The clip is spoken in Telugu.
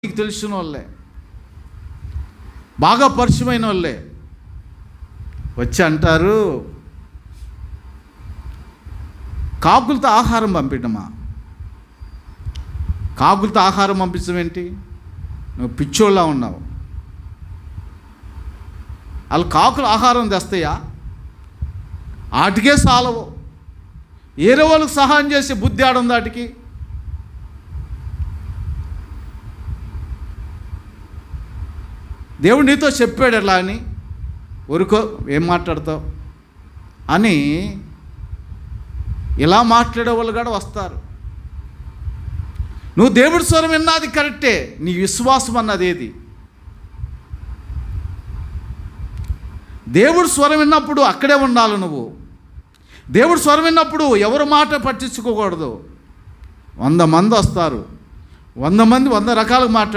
నీకు తెలిసిన వాళ్ళే, బాగా పరిచయమైన వాళ్ళే వచ్చి అంటారు, కాకులతో ఆహారం పంపించమా. కాకులతో ఆహారం పంపించడం ఏంటి? నువ్వు పిచ్చోళ్ళ ఉన్నావు. వాళ్ళు కాకులు ఆహారం తెస్తాయా? వాటికే సాలవు. ఏరే వాళ్ళకి సహాయం చేసే బుద్ధి ఆడుంది వాటికి. దేవుడు నీతో చెప్పాడు ఎలా అని, ఊరుకో ఏం మాట్లాడతావు అని ఇలా మాట్లాడే వాళ్ళు కూడా వస్తారు. నువ్వు దేవుడి స్వరం విన్నది కరెక్టే, నీ విశ్వాసం అన్నది ఏది? దేవుడి స్వరం విన్నప్పుడు అక్కడే ఉండాలి నువ్వు. దేవుడి స్వరం విన్నప్పుడు ఎవరి మాట పట్టించుకోకూడదు. 100 మంది వస్తారు, 100 మంది 100 రకాలుగా మాట్లాడతారు.